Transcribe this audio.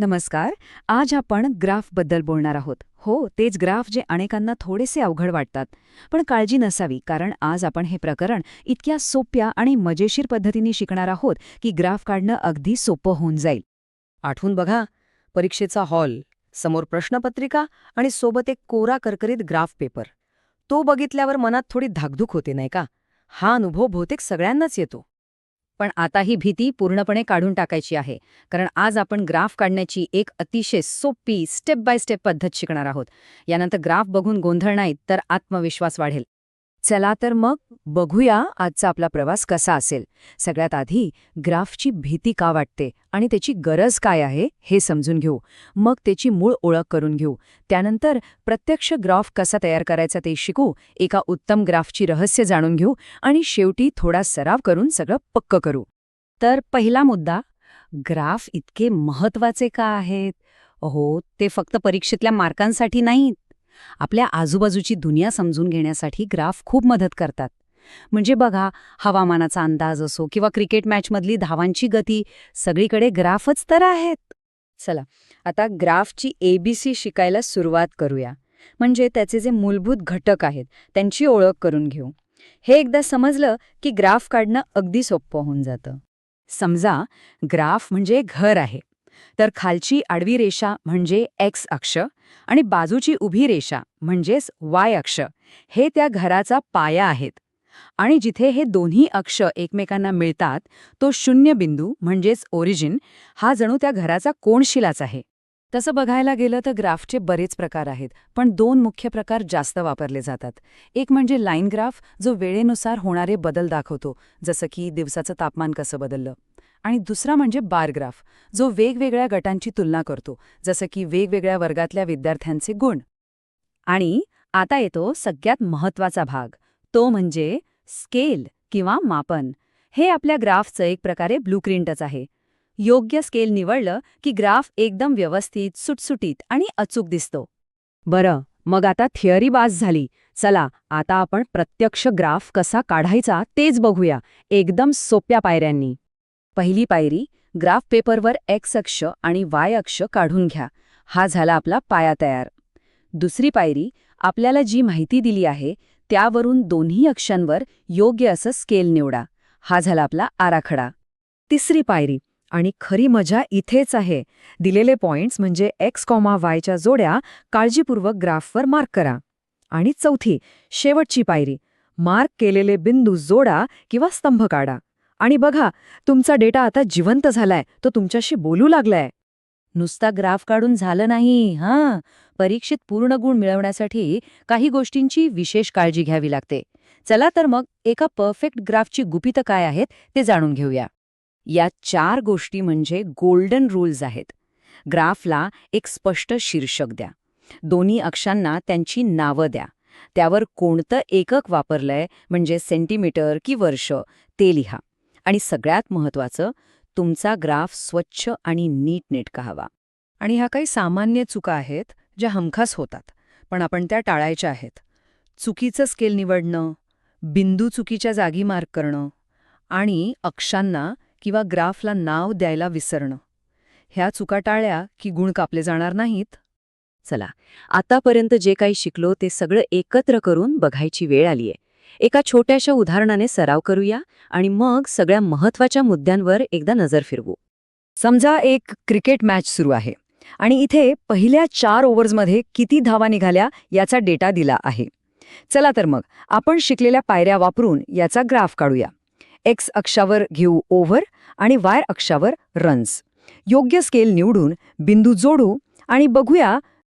नमस्कार. आज आपण ग्राफबद्दल बोलणार आहोत. हो, तेच ग्राफ जे अनेकांना थोडेसे अवघड वाटतात. पण काळजी नसावी, कारण आज आपण हे प्रकरण इतक्या सोप्या आणि मजेशीर पद्धतीने शिकणार आहोत की ग्राफ काढणं अगदी सोपं होऊन जाईल. आठवून बघा, परीक्षेचा हॉल, समोर प्रश्नपत्रिका आणि सोबत एक कोरा करकरीत ग्राफ पेपर. तो बघितल्यावर मनात थोडी धाकधूक होते नाही का? हा अनुभव बहुतेक सगळ्यांनाच येतो. पण आता ही भीती पूर्णपणे काढून टाकायची आहे, कारण आज आपण ग्राफ काढण्याची एक अतिशय सोपी स्टेप बाय स्टेप पद्धत शिकणार आहोत. यानंतर ग्राफ बघून गोंधळ नाही तर आत्मविश्वास वाढेल. चला तर मग बघूया आजचा आपला प्रवास कसा असेल. सगळ्यात आधी ग्राफची भीती का वाटते आणि त्याची गरज काय आहे हे समजून घेऊ. मग त्याची मूळ ओळख करून घेऊ. त्यानंतर प्रत्यक्ष ग्राफ कसा तयार करायचा ते शिकू, एका उत्तम ग्राफची रहस्य जाणून घेऊ आणि शेवटी थोडा सराव करून सगळं पक्क करू. तर पहिला मुद्दा, ग्राफ इतके महत्वाचे का आहेत? हो, ते फक्त परीक्षेतल्या मार्कांसाठी नाहीत. आपल्या आजूबाजूची दुनिया समजून घेण्यासाठी ग्राफ खूप मदत करतात. म्हणजे बघा, हवामानाचा अंदाज असो किंवा क्रिकेट मॅचमधली धावांची गती, सगळीकडे ग्राफच तर आहेत. चला, आता ग्राफची ABC शिकायला सुरुवात करूया. म्हणजे त्याचे जे मूलभूत घटक आहेत त्यांची ओळख करून घेऊ. हे एकदा समजलं की ग्राफ काढणं अगदी सोपं होऊन जातं. समजा ग्राफ म्हणजे घर आहे, तर खालची आडवी रेषा म्हणजे एक्स अक्ष आणि बाजूची उभी रेषा म्हणजेच वाय अक्ष हे त्या घराचा पाया आहेत. आणि जिथे हे दोन्ही अक्ष एकमेकांना मिळतात तो शून्य बिंदू म्हणजेच ओरिजिन हा जणू त्या घराचा कोनशिलाच आहे. तसं बघायला गेलं तर ग्राफचे बरेच प्रकार आहेत, पण दोन मुख्य प्रकार जास्त वापरले जातात. एक म्हणजे लाईन ग्राफ, जो वेळेनुसार होणारे बदल दाखवतो, जसं की दिवसाचं तापमान कसं बदललं. आणि दुसरा म्हणजे बार ग्राफ, जो वेगवेगळ्या गटांची तुलना करतो, जसं की वेगवेगळ्या वर्गातल्या विद्यार्थ्यांचे गुण. आणि आता येतो सगळ्यात महत्त्वाचा भाग, तो म्हणजे स्केल किंवा मापन. हे आपल्या ग्राफचं एक प्रकारे ब्लूप्रिंटच आहे. योग्य स्केल निवडलं की ग्राफ एकदम व्यवस्थित, सुटसुटीत आणि अचूक दिसतो. बरं, मग आता थिअरी बास झाली. चला, आता आपण प्रत्यक्ष ग्राफ कसा काढायचा तेच बघूया, एकदम सोप्या पायऱ्यांनी. पहिली पायरी, ग्राफ पेपरवर एक्स अक्ष आणि वाय अक्ष काढून घ्या. हा झाला आपला पाया तयार. दुसरी पायरी, आपल्याला जी माहिती दिली आहे त्यावरून दोन्ही अक्षांवर योग्य असं स्केल निवडा. हा झाला आपला आराखडा. तिसरी पायरी, आणि खरी मजा इथेच आहे, दिलेले पॉइंट्स म्हणजे एक्स कॉमा वायच्या जोड्या काळजीपूर्वक ग्राफवर मार्क करा. आणि चौथी, शेवटची पायरी, मार्क केलेले बिंदू जोडा किंवा स्तंभ काढा. आणि बघा, तुमचा डेटा आता जिवंत झालाय, तो तुमच्याशी बोलू लागलाय. नुसता ग्राफ काढून झालं नाही. परीक्षेत पूर्ण गुण मिळवण्यासाठी काही गोष्टींची विशेष काळजी घ्यावी लागते. चला तर मग एका परफेक्ट ग्राफची गुपितं काय आहेत ते जाणून घेऊया. या 4 गोष्टी म्हणजे गोल्डन रूल्स आहेत. ग्राफला एक स्पष्ट शीर्षक द्या. दोन्ही अक्षांना त्यांची नावं द्या. त्यावर कोणतं एकक वापरलंय म्हणजे सेंटीमीटर की वर्ष ते लिहा. आणि सगळ्यात महत्त्वाचं, तुमचा ग्राफ स्वच्छ आणि नीटनेटका हवा. आणि ह्या काही सामान्य चुका आहेत ज्या हमखास होतात, पण आपण त्या टाळायच्या आहेत. चुकीचं स्केल निवडणं, बिंदू चुकीच्या जागी मार्क करणं आणि अक्षांना किंवा ग्राफला नाव द्यायला विसरणं. ह्या चुका टाळल्या की गुण कापले जाणार नाहीत. चला, आतापर्यंत जे काही शिकलो ते सगळं एकत्र करून बघायची वेळ आलीये. एका छोट्याशा उदाहरणाने सराव करूया आणि मग सगळ्या महत्त्वाच्या मुद्द्यांवर एकदा नजर फिरवू. समजा एक क्रिकेट मॅच सुरू आहे आणि इथे पहिल्या 4 ओव्हर्समध्ये किती धावा निघाल्या याचा डेटा दिला आहे. चला तर मग आपण शिकलेल्या पायऱ्या वापरून याचा ग्राफ काढूया. एक्स अक्षावर घेऊ ओव्हर आणि वाय अक्षावर रन्स. योग्य स्केल निवडून बिंदू जोडू आणि बघूया